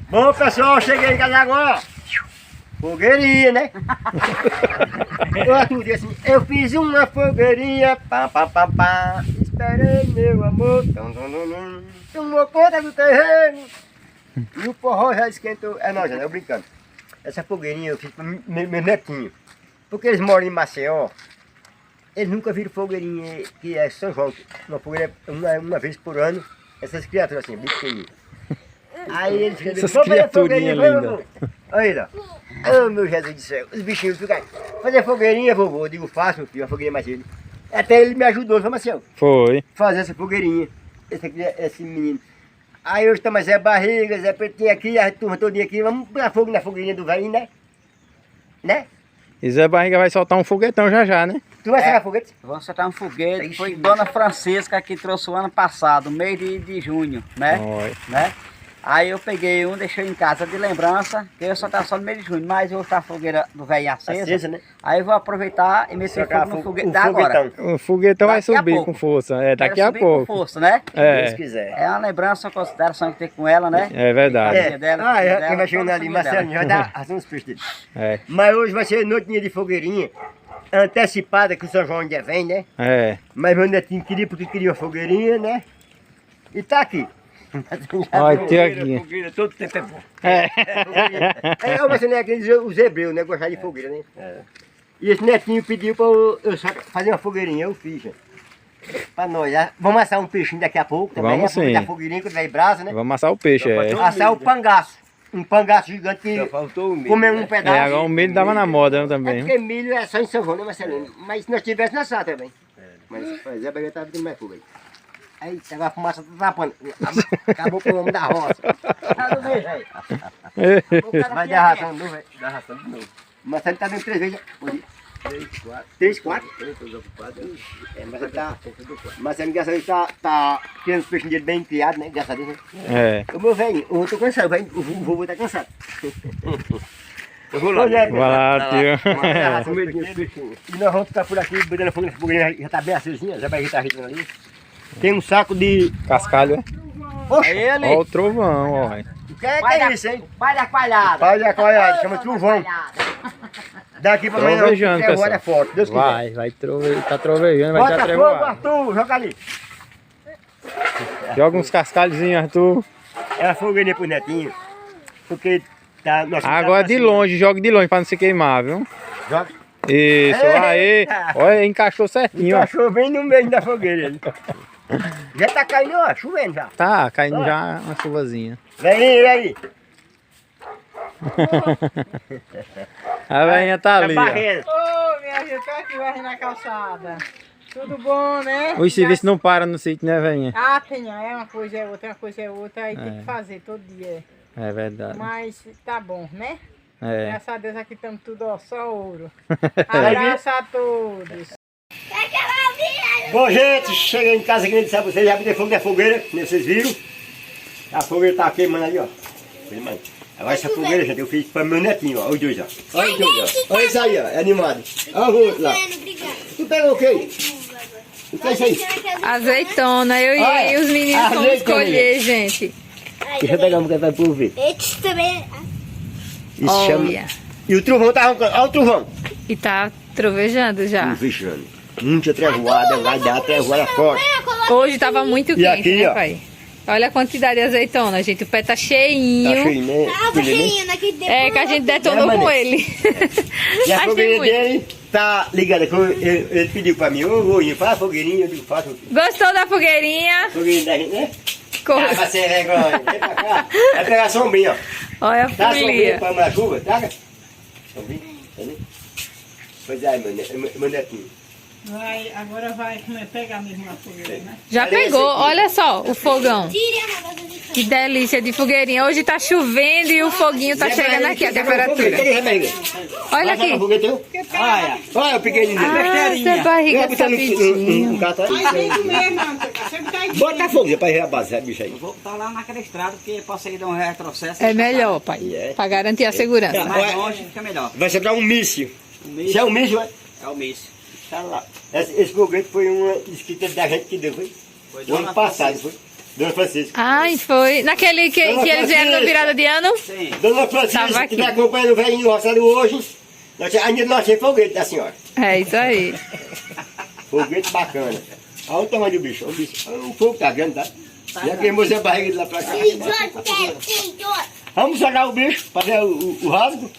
Bom, pessoal, cheguei em casa agora. Fogueirinha, né? Outro dia assim, eu fiz uma fogueirinha, pá, pá, pá, pá. Esperei meu amor, tomou conta do terreno. E o forró já esquentou. É não, já eu brincando. Essa fogueirinha eu fiz para meu netinho. Porque eles moram em Maceió. Eles nunca viram fogueirinha que é São João. Uma fogueira uma vez por ano. Essas criaturas assim, bem pequenininhas. Aí eles ficam essas criaturinhas lindas. Olha lá. Oh, meu Jesus do céu. Os bichinhos ficam. Fazer fogueirinha, vovô. Eu digo, faço, meu filho, uma fogueirinha mais ele. Até ele me ajudou, foi Marcelo. Foi. Fazer essa fogueirinha. Esse menino. Aí hoje tá mais Zé Barriga, Zé Pretinho aqui, a turma todinha aqui. Vamos pôr fogo na fogueirinha do velho, né? Né? E Zé Barriga vai soltar um foguetão já, né? Tu vai soltar foguete? Vamos soltar um foguete. Foi Dona Francisca que trouxe o ano passado, mês de junho, né? Oi. né? Aí eu peguei um, deixei em casa de lembrança, que eu ia soltar só no mês de junho, mas eu vou estar a fogueira do velho acesa, Né? Aí eu vou aproveitar e meter Trocar fogo no foguete o da agora. O foguetão vai Daqui a subir pouco. com força. É, daqui Quero a subir pouco. Com força, né? Se Deus É, quiser. É uma lembrança, uma consideração que tem com ela, né? é verdade. família dela, Ah, filho é, dela, quem vai chegando toda a ali, família Marcelinho, dela. vai dar razão os peixes dele. É, Mas hoje vai ser noitinha de fogueirinha, antecipada, que o São João ainda vem, né? é. Mas meu netinho queria porque queria uma fogueirinha, né? E tá aqui. Olha, tem aqui. Fogueira, todo tempo é bom. É. É, mas né, aqueles os hebreus, né? Gostar de fogueira, né? E esse netinho pediu pra eu só fazer uma fogueirinha, eu fiz, já. Pra nós. Vamos assar um peixinho daqui a pouco também. Vamos sim. A fogueirinha quando vai brasa, né? Vamos amassar o peixe, é. Assar o pangaço. Um pangaço gigante que Faltou o milho. comer um pedaço. É, agora o milho dava na moda, né, É também. porque milho é só em São João, né, Marcelino? Mas se nós tivéssemos, nós assar também. Mas Zé Barriga tava dando mais fogo aí. Aí, agora a fumaça tá tapando. Acabou com o homem da roça. Tá do beijo aí. Vai dar ração de novo, velho. Dá ração de novo. Marcelo tá dando 3 vezes. 3, 4. É, mas ele tá. Marcelo, graças a Deus, tá criando os peixes dele bem criados, né? Graças a Deus, né? É. O meu velho, eu tô cansado, o vovô tá cansado. Eu vou lá. Vai lá, tio. E nós vamos ficar por aqui, botando fogo nessa fogueira, já tá bem acesinha, já vai estar agitando ali. Tem um saco de. Cascalho, é? Poxa, Ele, Olha o trovão, ó. o que é isso, hein? pai da coalhada. Faz a coiada, chama trovão. Daqui pra amanhã, Trovejando, a hora é pessoal. forte, Deus quiser. Vai tá trovejando, vai Bota dar fogo, trevoada. Arthur, joga ali. Joga uns cascalhozinhos, Arthur. É a fogueirinha pro netinho, porque tá... Agora de longe, joga de longe pra não se queimar, viu? Joga. Isso, aí. Eita! Olha, encaixou certinho, ó. Encaixou bem no meio da fogueira ali. Já tá caindo, ó, chovendo já. Tá caindo já uma chuvazinha. Vem aí. A velhinha tá ali, ó. Barreira. Ô, minha gente, tô aqui varrendo a calçada. Tudo bom, né? Os serviços não param no sítio, né, velhinha? Ah, tem, é uma coisa é outra, uma coisa é outra, aí tem É. que fazer todo dia. É verdade. Mas tá bom, né? É. Graças a Deus aqui estamos tudo, ó, só ouro. Abraço a todos. Bom, gente, cheguei em casa aqui, sabe vocês, já botei fogo na fogueira, como vocês viram. A fogueira tá queimando ali, ó. Queimando. Agora essa fogueira, gente, eu fiz para meu netinho, ó, os dois, ó. Olha os dois, ó. Olha isso aí, ó, é animado. Olha o outro lá. Tu pegou o quê? O que é isso aí? Azeitona, eu Olha, e os meninos vamos azeitona. escolher, gente. Deixa eu pegar um bocadinho pra ver. Esse também. Isso chama... Olha. E o trovão tá roncando, olha o trovão. E tá trovejando já. Fechando. Muita trevoada, vai dar trevoada forte. Hoje tava muito E quente, aqui, né, ó. pai? Olha a quantidade de azeitona, gente. O pé tá cheinho. Tá cheio, né? Ah, tá cheinho aqui dentro. É, que a gente detonou É, com mané. ele. E a Mas tem fogueirinha muito. dele tá ligada. Ele pediu pra mim, ô Roinho, faz a fogueirinha, eu digo, faço. Gostou da fogueirinha? Fogueirinha da gente, né? Cor- Ah, pra ser vergonha, vem pra cá. Vai pegar a sombrinha, ó. Olha a Dá a sombrinha folia. pra uma chuva, traga. Sombrinha, tá vendo? Pois é, meu netinho. Agora vai pegar mesmo a fogueira, né? Já Olha pegou, esse aqui. olha só o fogão. Tire a roda de Que delícia de fogueirinha. Hoje tá chovendo e o foguinho tá chegando aqui, a temperatura. Olha aqui. Olha o pequenininho. Ah, essa barriga sabidinho. Bota fogo, pra reabastecer a bicha aí. Eu vou botar lá naquela estrada, porque posso ir dar um retrocesso. É melhor, pai. Pra garantir a segurança. Mais longe fica melhor. Vai sobrar um míssil. O Se míssil é um míssil, é o míssil. tá lá. Esse foguete foi uma escrita da gente que deu, foi? Foi O ano Dona passado, Francisca. foi? Dona Francisca. Ai, foi. Naquele que eles vieram na virada de ano? Dona Tava Francisca, aqui. que está acompanhando o velhinho roçado hoje. Ainda nós temos foguete da senhora. É isso aí. Foguete bacana. Olha o tamanho do bicho. O fogo tá grande, tá? Já queimou essa barriga de lá pra cá. Vamos jogar o bicho pra ver o rasgo?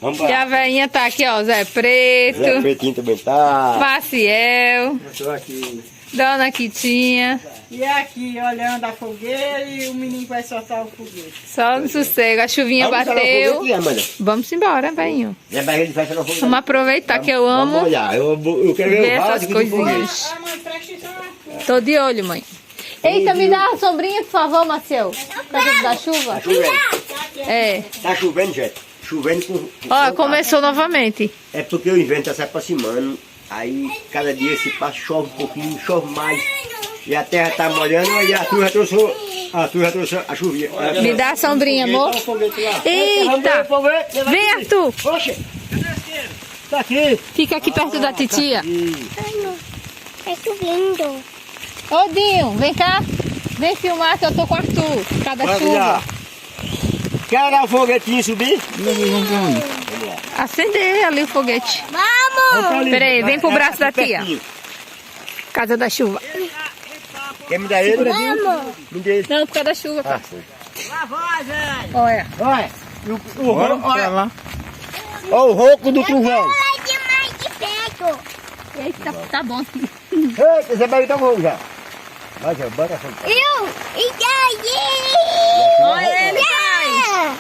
Vamos E a velhinha tá aqui, ó. Zé Preto, Zé Pretinho também tá. Maciel, Eu tô aqui. Dona Quitinha. E aqui, olhando a fogueira e o menino vai soltar o foguete. Só no sossego. A chuvinha Vamos jogar o bateu. foguete, Amanda. Vamos embora, velhinho. Minha barriga de festa não foguete. Vamos aproveitar que eu Vamos amo olhar. Eu quero ver ver o essas rasgo do foguete. coisinhas. Ah, mãe, presta atenção. Tô de olho, mãe. Eita, me dá a sombrinha, por favor, Maciel. Por causa da chuva. Tá chovendo. É. Tá chovendo, gente. Chovendo com... Ó, começou novamente. É porque o inverno tá se aproximando. Aí, cada dia se passa, chove um pouquinho, chove mais. E a terra tá molhando, aí a turma trouxe a chuvinha. Me dá a sombrinha, amor. Eita! Vem, Arthur. Oxe! Tá aqui. Fica aqui perto da titia. Tá chovendo. Ô, Dinho, vem cá. Vem filmar que eu tô com o Arthur. Por causa da chuva. Quer dar o foguetinho subir? Acender ali o foguete. Vamos! Peraí, vem pro braço da tia. Casa da chuva. Quer me dar ele? Vamos! Me dê ele. Não, por causa da chuva, cara. Lá vai, velho. Olha. Olha, Olha lá. olha o rouco do trovão. Olha demais de perto! Eita, tá bom. Eita, você vai dar um já. Vai, já, bora a Eu! E daí? Olha ele,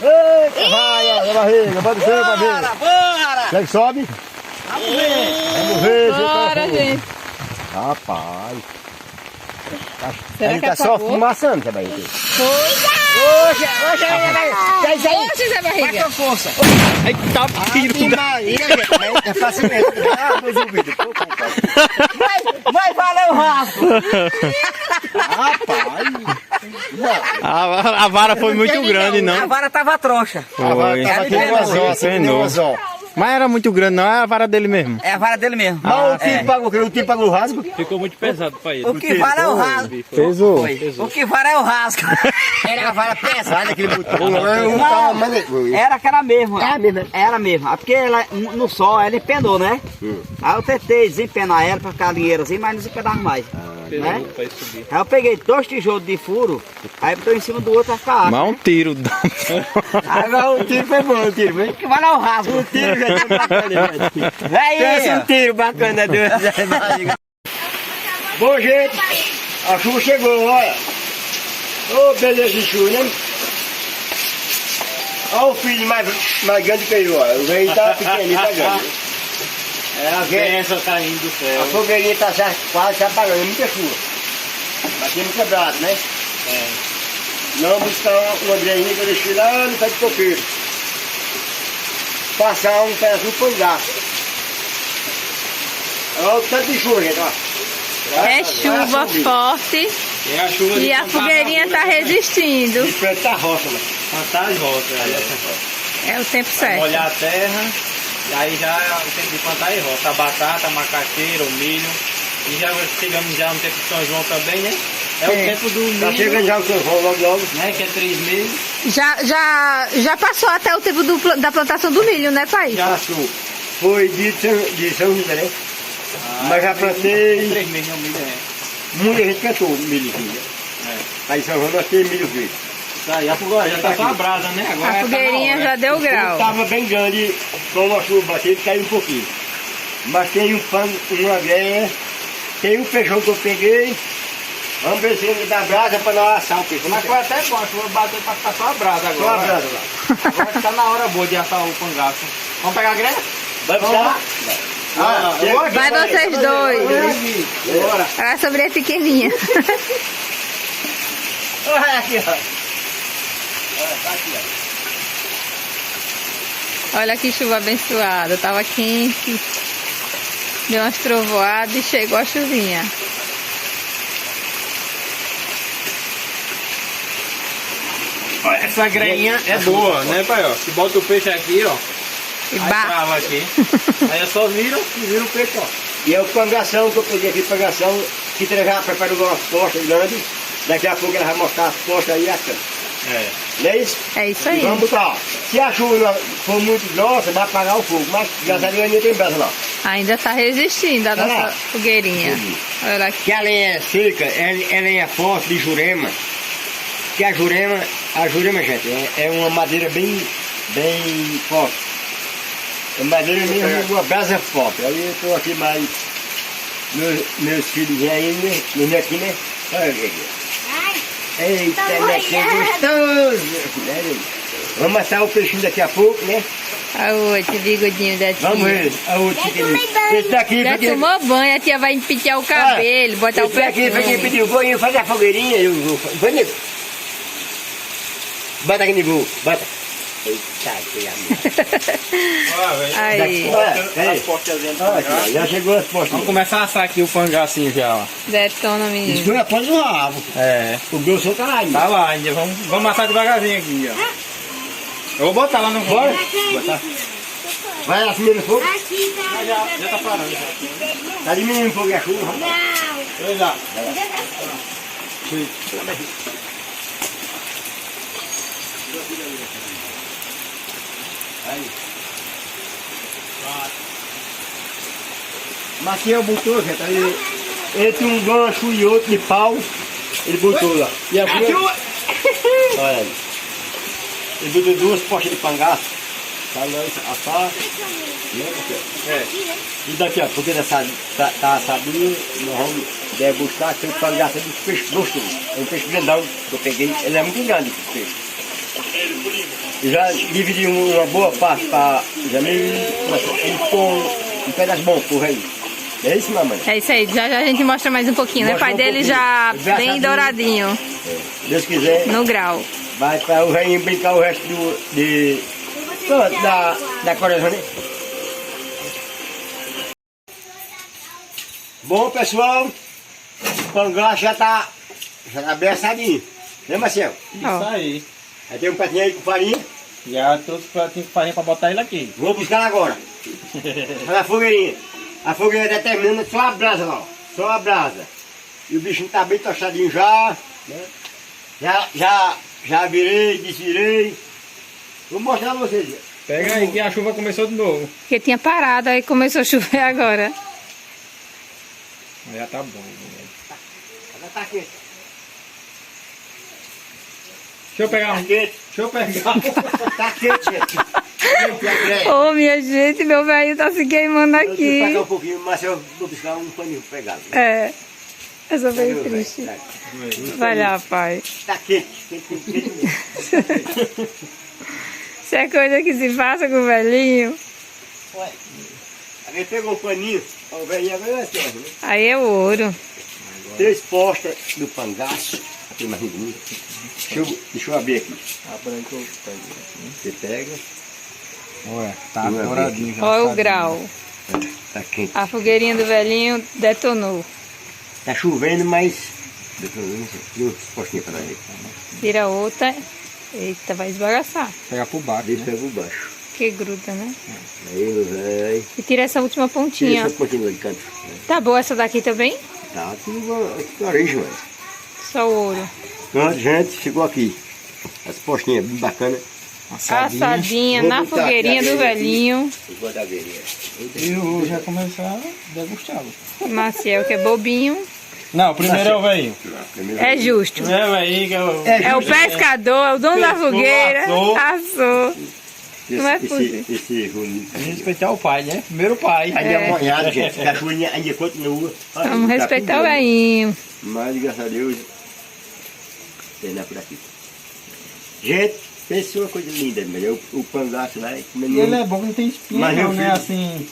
Eita, vai, olha a barriga, bota o seu pra ver. Bora! Quer que sobe? Vamos ver. Bora, gente. Rapaz. Será Ele que tá só apagou? fumaçando, essa barriga. Oxe, Zé Barriga. Ai, tá tiro da... Maria, gente, é facilmente. Ah, dois ouvidos. Vai valer o rasgo! Rapaz. A vara foi muito grande, A não. vara tava troncha. Foi. Tava aqui Ele no anzol, assim, no penou. anzol. Mas era muito grande, não. É a vara dele mesmo. É a vara dele mesmo. Mas o tiro pagou o rasgo? Ficou muito pesado pra ele. O que vale é o rasgo. Pesou. O que vale é o rasgo. Era a vara pesada, aquele botão. Era aquela mesmo. Era mesmo. Ah, porque ela, no sol ela empenou, né? Aí eu tentei desempenar ela pra ficar dinheirozinho, mas não desempenava mais. Né? Aí eu peguei 2 tijolos de furo, aí botou em cima do outro pra ficar água. Mas um tiro. Agora o tiro foi bom, o tiro. O que vale é o rasgo. O tiro já foi bacana, velho. Véi, Um tiro bacana, Deus. Bom, gente, a chuva chegou, olha. Ô, beleza de chuva, né? Olha o filho mais grande que eu, olha. O velho tá pequenininho, tá grande. É a bênção caindo do A céu. fogueirinha tá já quase se apagando, é muita chuva. Batemos quebrado, né? Não buscar uma grainha que eu deixei lá no pé de coqueiro. Passar um pedaço de pangaço. Olha o tanto de chuva, gente, ó. É chuva forte É a chuva de e a fogueirinha tá resistindo. De frente tá roça, mano. plantar e volta. É o tempo certo. Molhar a terra, e aí já é o tempo de plantar e volta. A batata, a macaxeira, o milho. E já chegamos já no tempo de São João também, né? É o tempo do milho, Tá chegando já o São João logo. né? Que é 3 meses. Já passou até o tempo da plantação do milho, né, pai? Já passou. Foi de São José, né? Mas já plantei. 3 meses no milho, né? Muita gente plantou milhozinho. Aí em São João nós temos milho verde. Tá, e agora já tá só a brasa, né? Agora A fogueirinha já deu grau. Estava bem grande, como a chuva bateu, caiu um pouquinho. Mas tem um pano, uma greia, tem um feijão que eu peguei. Vamos ver se ele dá brasa para nós assar o feijão. Mas foi até bom, a chuva bateu pra ficar só a brasa agora. Só a brasa lá. Agora tá na hora boa de assar o pangaço. Vamos pegar a grelha? Vai buscar? Vai vocês dois. Bora. Olha a sobrinha pequenininha. Olha aqui, ó. Olha que chuva abençoada. Tava quente. Deu umas trovoadas e chegou a chuvinha. Essa greinha é boa, né, pai? Ó, você bota o peixe aqui, ó. E Aí bah. trava aqui. Aí é só vira e vira o peixe, ó. E é o cangação que eu peguei aqui, cangação, que já preparou uma costa grande. Daqui a pouco ela vai mostrar as costas aí e a cama. Não é isso? É isso E aí. vamos botar, ó. Se a chuva for muito grossa, vai apagar o fogo. Mas graças a Deus ainda tem brasa lá. Ainda tá resistindo a nossa lá. fogueirinha. Olha aqui. Que a lenha é seca, é lenha forte de jurema. Que a jurema, gente, é uma madeira bem forte. É madeira mesmo, uma brasa forte. Aí eu tô aqui mais. Meus filhos vêm aí, meu netinho, né? Olha aqui. Eita, netinho gostoso! Vamos assar o peixinho daqui a pouco, né? A outra, bigodinho da tia. Vamos ver. A outra esse daqui Já foi quem- tomou banho, a tia vai pentear o cabelo, botar o esse daqui foi quem perfume. pediu banho, fazer a fogueirinha. Vai, nego. Bota aqui, nego. Bota. Eita, que amor. Aí, As portinhas já chegou as portas. Vamos começar a assar aqui o pangacinho já, ó. detona, menino. Isso foi a porta do rabo. É. O grosso é o caralho. Tá lá ainda, vamos assar devagarzinho aqui, ó. Eu vou botar lá no fogo. Bora. Botar. Vai lá primeiro no fogo. Aqui tá. Já tá parando já. Tá diminuindo um pouco a chuva, rapaz. Não. Pois já. Maciel botou, gente, aí entre um gancho e outro de pau, ele botou lá. E a chuva... Olha aí. Ele botou duas postas de pangaço. Tá lá, assar. E daqui, ó, porque tá assadinho, nós vamos degustar aquele pangaço dos peixes gostosos. É um peixe grandão que eu peguei, ele é muito grande esse peixe. Eu já dividi uma boa parte para Jamil, com um pedaço bom por aí. É isso, mamãe? É isso aí, já a gente mostra mais um pouquinho, né? O Mostra pai um dele pouquinho. já Já bem sabia. douradinho, Deus quiser, no grau. vai para o rei brincar o resto da coração, né? Bom, pessoal, o pangaço já tá bem assadinho. Né, Marcelo? Isso Ó. aí. Aí tem um pratinho aí com farinha. Já trouxe pratinho de farinha pra botar ele aqui. Vou buscar agora. Olha a fogueirinha. A fogueira tá terminando, só a brasa lá, ó. Só a brasa. E o bichinho tá bem tostadinho já. Né? Já virei, desvirei. Vou mostrar pra vocês. Pega aí que a chuva começou de novo. Porque tinha parado, aí começou a chover agora. Já tá bom. Ela tá quente. Deixa eu pegar Tá um. quente. Deixa eu pegar. Tá quente, gente. Quente, André. Ô, minha gente, meu velho tá se queimando Eu tenho que aqui. pegar um pouquinho, mas eu vou buscar um paninho pra pegar. É, essa foi Meu velho, triste. tá- Vai lá, pai. Tá quente, quente. Isso é coisa que se faça com o velhinho. Aí pegou um paninho, o velhinho agora é terra, né? Aí é ouro. 3 postas do pangaço. Aqui mais bonito. Deixa eu abrir aqui. Abra que eu pego. Você pega. Olha, tá Não é douradinho já. Olha o assadinho. grau. Tá quente. A fogueirinha do velhinho detonou. Tá chovendo, mas. Tem uns postinhos pra nós. Tira outra. Eita, vai esbagaçar. Pegar por baixo. Deixa Né? eu por baixo. Que gruda, né? Aí, vai. E tira essa última Tira pontinha. essa pontinha lá de canto. Tá boa essa daqui também? Tá tudo origem, mano. Só o ouro. Pronto, gente, chegou aqui. As postinhas bem bacanas. Assadinha Vou na botar fogueirinha aqui a do veiga. velhinho. Vou dar a veirinha. E eu já começar a degustá-lo. Maciel, que é bobinho. Não, primeiro é o velhinho. É justo. Primeiro é o velhinho que é o... É o pescador, é o dono da Pescou, fogueira. assou. Assou. Não é possível. Esse rolinho. Respeitar o pai, né? Primeiro o pai. Aí é molhado, gente. A chuvinha ainda continua. Olha, Vamos tá respeitar o pingando. velhinho. Mas, graças a Deus, tem nada por aqui. Gente, pensa uma coisa linda, mas o pangaço lá é E ele é bom que não tem espinha, Mas não, meu né? filho- Assim,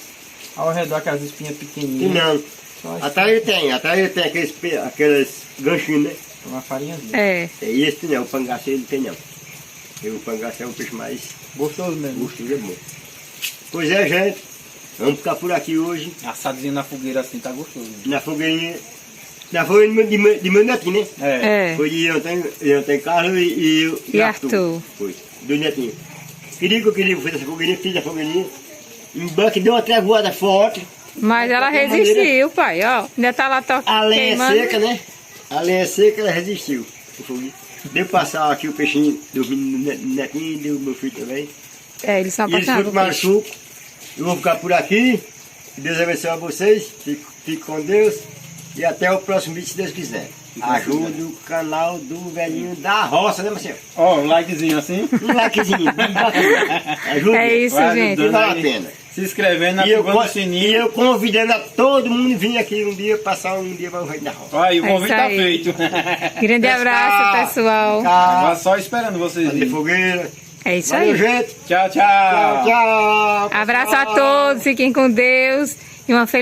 ao redor aquelas espinhas E pequenininhas. não. Só Atrás ele tem aqueles ganchinhos, né? uma farinhazinha. É. E esse não, o pangaço ele tem não. E o pangaço é um peixe mais Gostoso mesmo. gostoso, é bom. Pois é, gente, vamos ficar por aqui hoje, Assadozinho na fogueira assim, tá gostoso. na fogueirinha de meu netinho, né? É. Foi de ontem Carlos e Arthur. Foi, do netinho. Queria fazer essa fogueirinha, fiz a fogueirinha. Em banco deu uma trevoada forte. Mas ela qualquer resistiu, pai, ó. Ainda tá lá A lenha é queimando. seca, né? A lenha seca, ela resistiu. O foguinho. Deu passar aqui o peixinho do netinho, deu o meu filho também. É, eles são E eles foram apaixonados tomar por peixe. suco. Eu vou ficar por aqui. Que Deus abençoe a vocês. Fique com Deus. E até o próximo vídeo, se Deus quiser. Ajude o canal do velhinho da roça, né, Marcelo? Ó, um likezinho assim. Um likezinho. Ajude. É isso, Vai gente. ajudando Vale a aí. pena. Se inscrevendo, E eu, ativando o sininho. e eu convidando a todo mundo vir aqui um dia, passar um dia para o velhinho da roça. Ó, aí o É convite isso tá aí. feito. Grande abraço, pessoal. Agora Tchau. só esperando vocês Fazer virem. fogueira. É isso Valeu, aí. gente. Tchau, tchau. Tchau, tchau. Abraço a todos, fiquem com Deus e uma feliz